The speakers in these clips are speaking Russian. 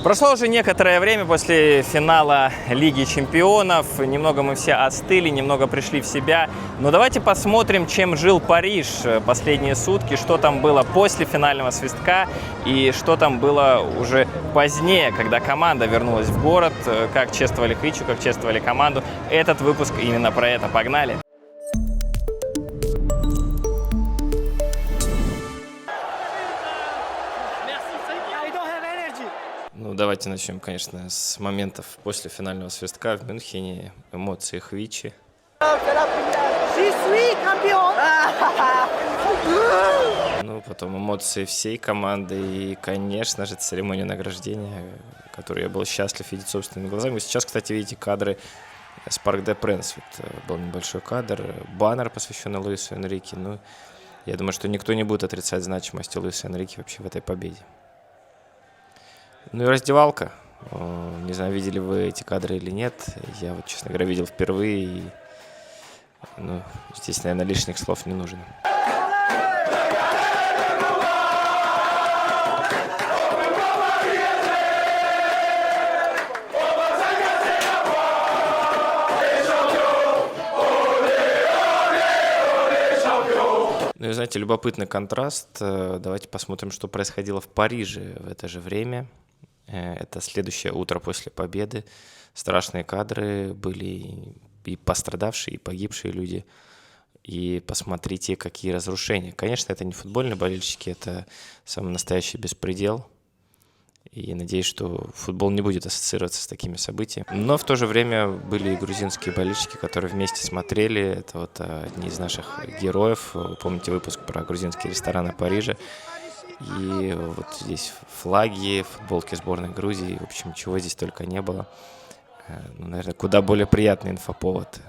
Прошло уже некоторое время после финала Лиги Чемпионов. Немного мы все остыли, немного пришли в себя. Но давайте посмотрим, чем жил Париж последние сутки, что там было после финального свистка и что там было уже позднее, когда команда вернулась в город, как чествовали Хвичу, как чествовали команду. Этот выпуск именно про это. Погнали! Ну, давайте начнем, конечно, с моментов после финального свистка в Мюнхене, эмоции Хвичи. Ну, потом эмоции всей команды и, конечно же, церемония награждения, которую я был счастлив видеть собственными глазами. Вы сейчас, кстати, видите кадры с Парк де Пренс. Вот был небольшой кадр, баннер, посвященный Луису Энрике. Ну, я думаю, что никто не будет отрицать значимость Луиса Энрике вообще в этой победе. Ну и раздевалка. Не знаю, видели вы эти кадры или нет. Я вот, честно говоря, видел впервые. И, ну, здесь, наверное, лишних слов не нужно. Ну и, знаете, любопытный контраст. Давайте посмотрим, что происходило в Париже в это же время. Это следующее утро после победы. Страшные кадры, были и пострадавшие, и погибшие люди. И посмотрите, какие разрушения. Конечно, это не футбольные болельщики, это самый настоящий беспредел. И надеюсь, что футбол не будет ассоциироваться с такими событиями. Но в то же время были и грузинские болельщики, которые вместе смотрели. Это вот одни из наших героев. Вы помните выпуск про грузинские рестораны Парижа. И вот здесь флаги, футболки сборной Грузии, в общем, чего здесь только не было. Ну, наверное, куда более приятный инфоповод,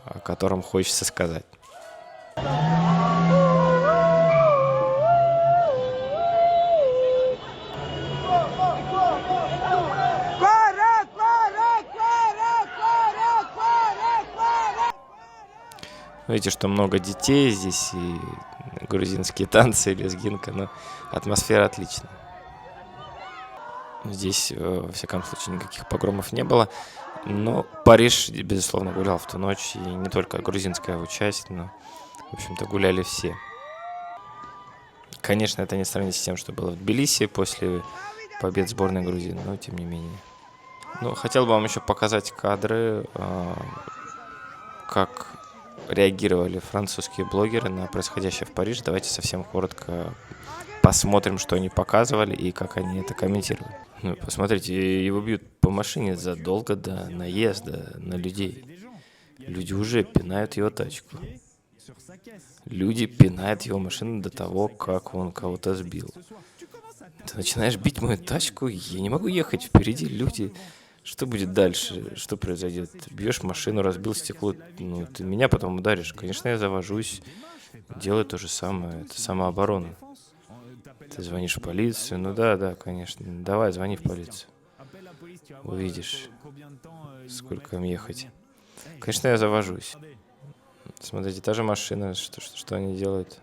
о котором хочется сказать. Видите, что много детей здесь, и грузинские танцы, лезгинка, но атмосфера отличная. Здесь, во всяком случае, никаких погромов не было, но Париж, безусловно, гулял в ту ночь, и не только грузинская его часть, но, в общем-то, гуляли все. Конечно, это не сравнить с тем, что было в Тбилиси после побед сборной Грузии, но тем не менее. Ну, хотел бы вам еще показать кадры, как реагировали французские блогеры на происходящее в Париже. Давайте совсем коротко посмотрим, что они показывали и как они это комментировали. Ну, посмотрите, его бьют по машине задолго до наезда на людей. Люди уже пинают его тачку. Люди пинают его машину до того, как он кого-то сбил. Ты начинаешь бить мою тачку, я не могу ехать, впереди люди. Что будет дальше? Что произойдет? Бьешь машину, разбил стекло, ну, ты меня потом ударишь. Конечно, я завожусь, делаю то же самое. Это самооборона. Ты звонишь в полицию. Ну да, конечно. Давай, звони в полицию. Увидишь, сколько им ехать. Конечно, я завожусь. Смотрите, та же машина, что они делают?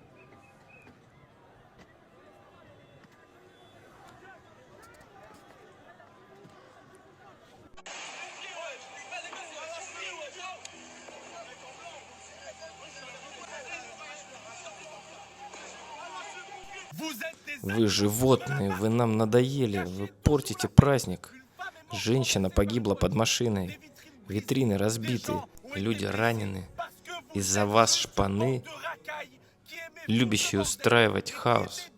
Вы животные, вы нам надоели, вы портите праздник. Женщина погибла под машиной, витрины разбиты, люди ранены. Из-за вас шпаны, любящие устраивать хаос,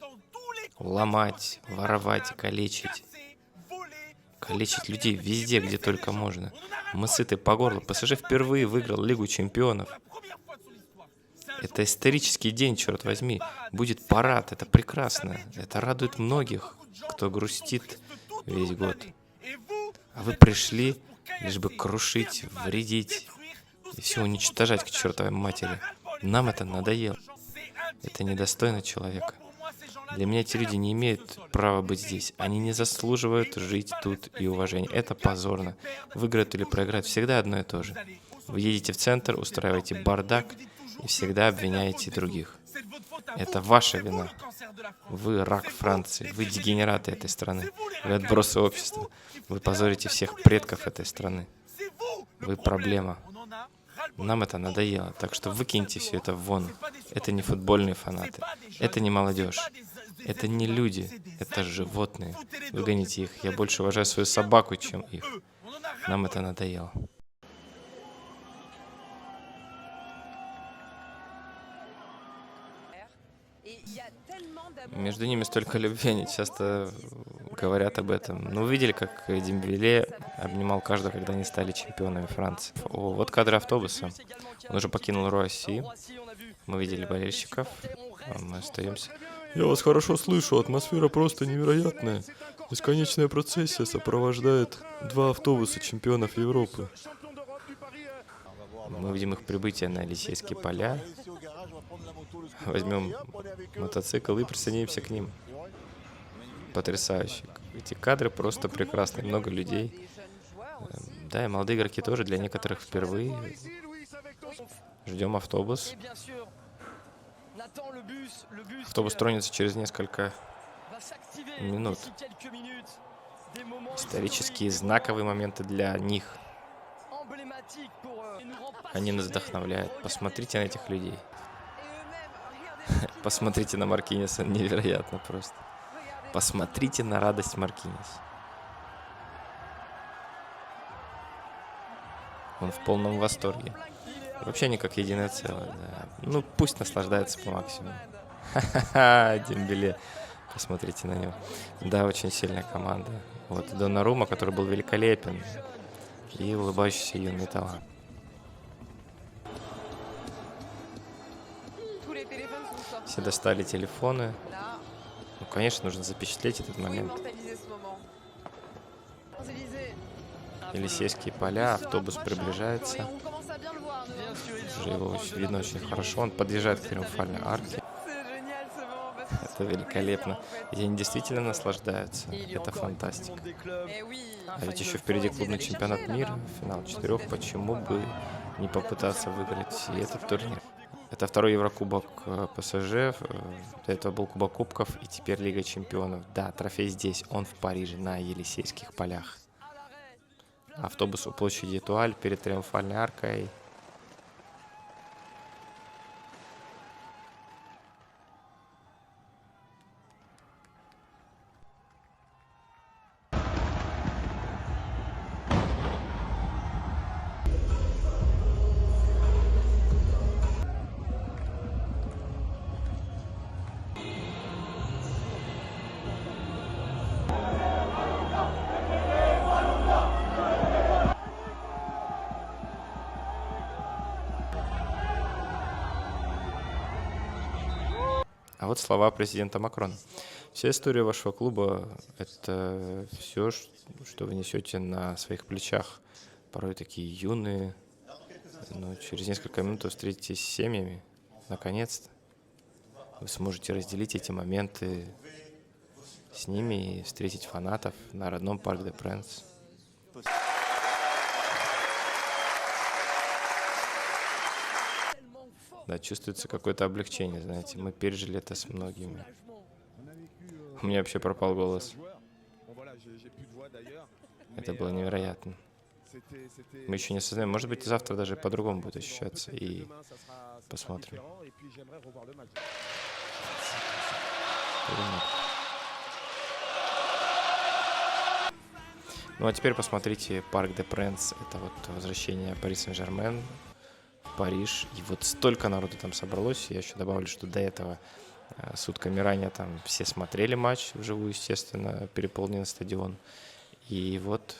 ломать, воровать, калечить. Калечить людей везде, где только можно. Мы сыты по горло. ПСЖ впервые выиграл Лигу Чемпионов. Это исторический день, черт возьми. Будет парад, это прекрасно. Это радует многих, кто грустит весь год. А вы пришли, лишь бы крушить, вредить и все уничтожать к чертовой матери. Нам это надоело. Это недостойно человека. Для меня эти люди не имеют права быть здесь. Они не заслуживают жить тут и уважения. Это позорно. Выиграют или проиграют всегда одно и то же. Вы едете в центр, устраиваете бардак и всегда обвиняете других. Это ваша вина. Вы рак Франции, вы дегенераты этой страны, вы отбросы общества, вы позорите всех предков этой страны. Вы проблема. Нам это надоело, так что выкиньте все это вон. Это не футбольные фанаты, это не молодежь, это не люди, это животные. Выгоните их. Я больше уважаю свою собаку, чем их. Нам это надоело. Между ними столько любви, они часто говорят об этом. Ну, вы видели, как Дембеле обнимал каждого, когда они стали чемпионами Франции. О, вот кадры автобуса. Он уже покинул Руасси. Мы видели болельщиков, а мы остаемся. Я вас хорошо слышу, атмосфера просто невероятная. Бесконечная процессия сопровождает 2 автобуса чемпионов Европы. Мы видим их прибытие на Елисейские поля. Возьмем мотоцикл и присоединимся к ним. Потрясающе. Эти кадры просто прекрасные. Много людей. Да, и молодые игроки тоже, для некоторых впервые. Ждем автобус. Автобус тронется через несколько минут. Исторические знаковые моменты для них. Они нас вдохновляют. Посмотрите на этих людей. Посмотрите на Маркинеса. Невероятно просто. Посмотрите на радость Маркинеса. Он в полном восторге. Вообще они как единое целое. Да. Ну, пусть наслаждается по максимуму. Ха-ха-ха, Дембеле. Посмотрите на него. Да, очень сильная команда. Вот Донарума, который был великолепен. И улыбающийся юный талант. Все достали телефоны. Ну, конечно, нужно запечатлеть этот момент. Елисейские поля, автобус приближается. Уже его видно очень хорошо. Он подъезжает к Триумфальной арке. Это великолепно. И они действительно наслаждаются. Это фантастика. А ведь еще впереди клубный чемпионат мира, финал 4. Почему бы не попытаться выиграть и этот турнир? Это второй Еврокубок ПСЖ, до этого был Кубок Кубков и теперь Лига Чемпионов. Да, трофей здесь, он в Париже, на Елисейских полях. Автобус у площади Этуаль перед Триумфальной аркой. А вот слова президента Макрона. Вся история вашего клуба – это все, что вы несете на своих плечах. Порой такие юные, но через несколько минут вы встретитесь с семьями. Наконец-то вы сможете разделить эти моменты с ними и встретить фанатов на родном Парк де Пренс. Да, чувствуется какое-то облегчение, знаете, мы пережили это с многими. У меня вообще пропал голос. Это было невероятно. Мы еще не осознаем, может быть, завтра даже по-другому будет ощущаться, и посмотрим. Ну а теперь посмотрите Парк де Пренс, это вот возвращение Пари Сен-Жермен. Париж, и вот столько народу там собралось. Я еще добавлю, что до этого сутками ранее там все смотрели матч вживую, естественно, переполненный стадион. И вот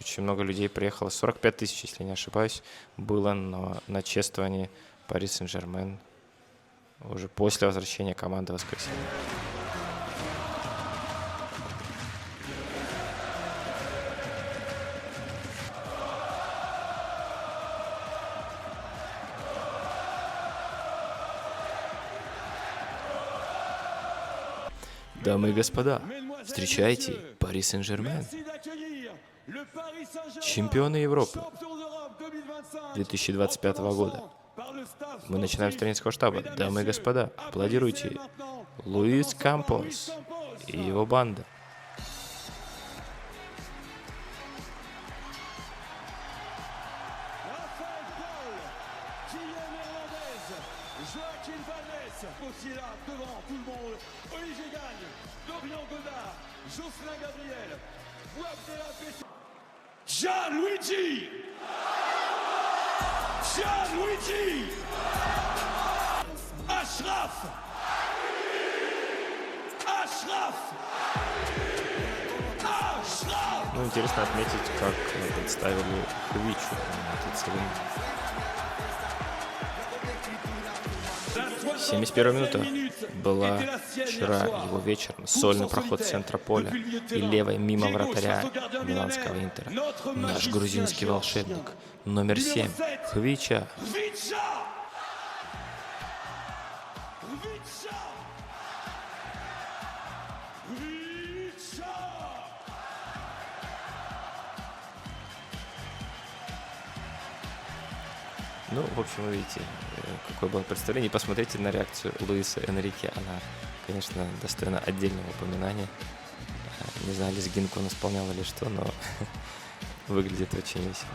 очень много людей приехало, 45 тысяч, если не ошибаюсь, было на чествовании Пари Сен-Жермен уже после возвращения команды в воскресенье. Дамы и господа, встречайте Пари Сен-Жермен, чемпионы Европы 2025 года. Мы начинаем с тренерского штаба. Дамы и господа, аплодируйте. Луис Кампос и его банда. Gianluigi! Gianluigi! Ashraf! Ashraf! Ashraf! Ну, интересно отметить, как представили Хвичу на этой церемонии. 71-я минута была вчера его вечером. Сольный проход центра поля и левой мимо вратаря миланского Интера. Наш грузинский волшебник, номер 7, Хвича. Ну, в общем, вы видите, какое было представление. И посмотрите на реакцию Луиса Энрике. Она, конечно, достойна отдельного упоминания. Не знаю, лезгинку он исполнял или что, но выглядит очень весело.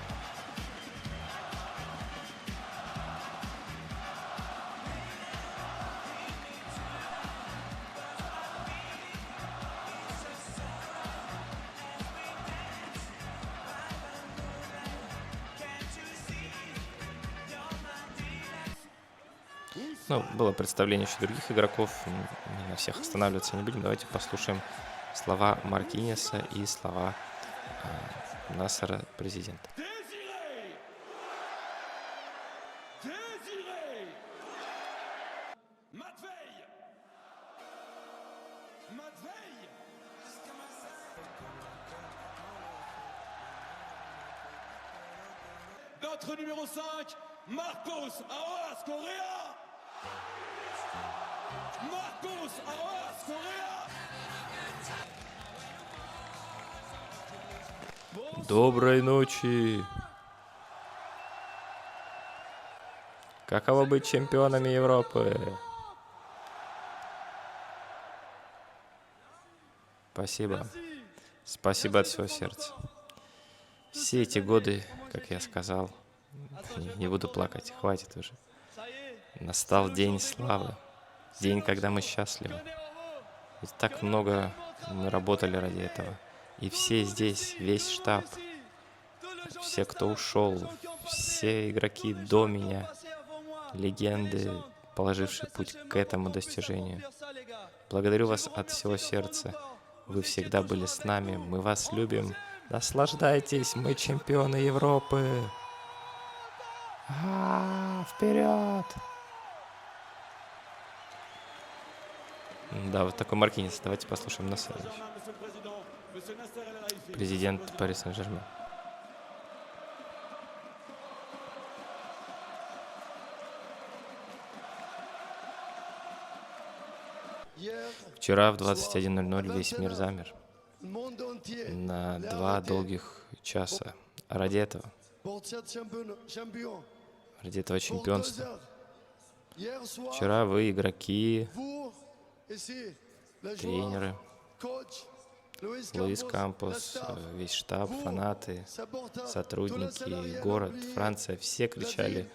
Ну, было представление еще других игроков, не на всех останавливаться не будем. Давайте послушаем слова Маркинеса и слова Насара, президента. Notre numéro 5, Marcos Aroas Correa. Marcos Aroas Correa. Доброй ночи! Каково быть чемпионами Европы? Спасибо. Спасибо от всего сердца. Все эти годы, как я сказал, не буду плакать, хватит уже. Настал день славы, день, когда мы счастливы. Ведь так много мы работали ради этого. И все здесь, весь штаб, все, кто ушел, все игроки до меня, легенды, положившие путь к этому достижению. Благодарю вас от всего сердца. Вы всегда были с нами, мы вас любим. Наслаждайтесь, мы чемпионы Европы. Вперед! Да, вот такой Маркинес. Давайте послушаем Насара. Президент Пари Сен-Жермен. Вчера в 21:00 весь мир замер на 2 долгих часа. Ради этого чемпионства. Вчера вы, игроки, тренеры, Луис Кампос, весь штаб, фанаты, сотрудники, город, Франция, все кричали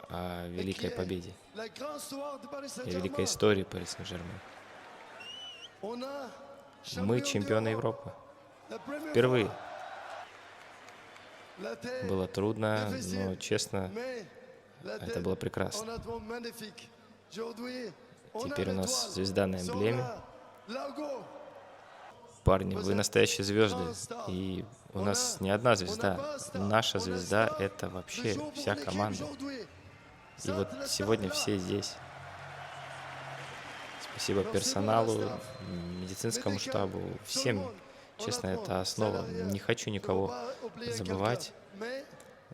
о великой победе и великой истории Пари Сен-Жермен. Мы чемпионы Европы. Впервые. Было трудно, но, честно, это было прекрасно. Теперь у нас звезда на эмблеме. Парни, вы настоящие звезды. И у нас не одна звезда. Наша звезда — это вообще вся команда. И вот сегодня все здесь. Спасибо персоналу, медицинскому штабу, всем. Честно, это основа. Не хочу никого забывать,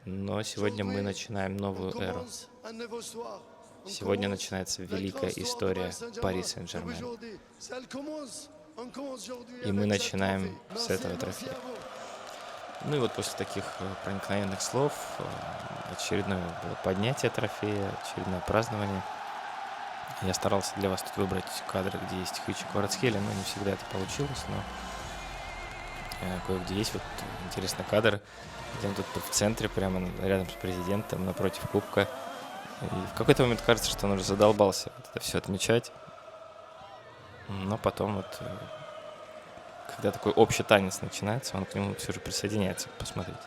но сегодня мы начинаем новую эру. Сегодня начинается великая история Пари Сен-Жермен. И мы начинаем с этого трофея. Ну и вот после таких проникновенных слов очередное было поднятие трофея, очередное празднование. Я старался для вас тут выбрать кадры, где есть Хвича Кварацхелия, но не всегда это получилось, но кое-где есть вот интересный кадр, где он тут в центре, прямо рядом с президентом, напротив кубка. И в какой-то момент кажется, что он уже задолбался вот это все отмечать. Но потом вот, когда такой общий танец начинается, он к нему все же присоединяется. Посмотрите.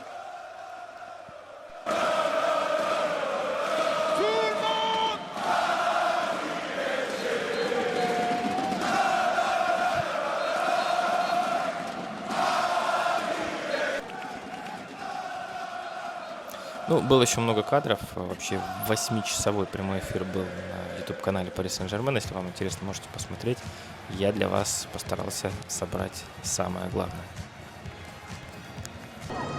Ну, было еще много кадров. Вообще 8-часовой прямой эфир был на YouTube-канале Paris Saint-Germain. Если вам интересно, можете посмотреть. Я для вас постарался собрать самое главное.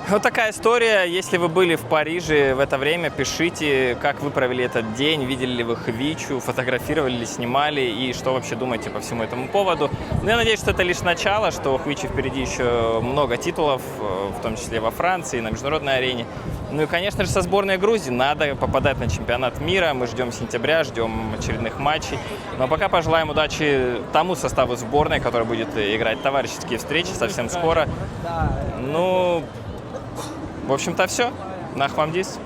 Вот такая история. Если вы были в Париже в это время, пишите, как вы провели этот день, видели ли вы Хвичу, фотографировали ли, снимали, и что вообще думаете по всему этому поводу. Но я надеюсь, что это лишь начало, что у Хвичи впереди еще много титулов, в том числе во Франции, на международной арене. Ну и, конечно же, со сборной Грузии надо попадать на чемпионат мира. Мы ждем сентября, ждем очередных матчей. Но пока пожелаем удачи тому составу сборной, который будет играть товарищеские встречи совсем скоро. Ну, в общем-то, все. Нах вам дис.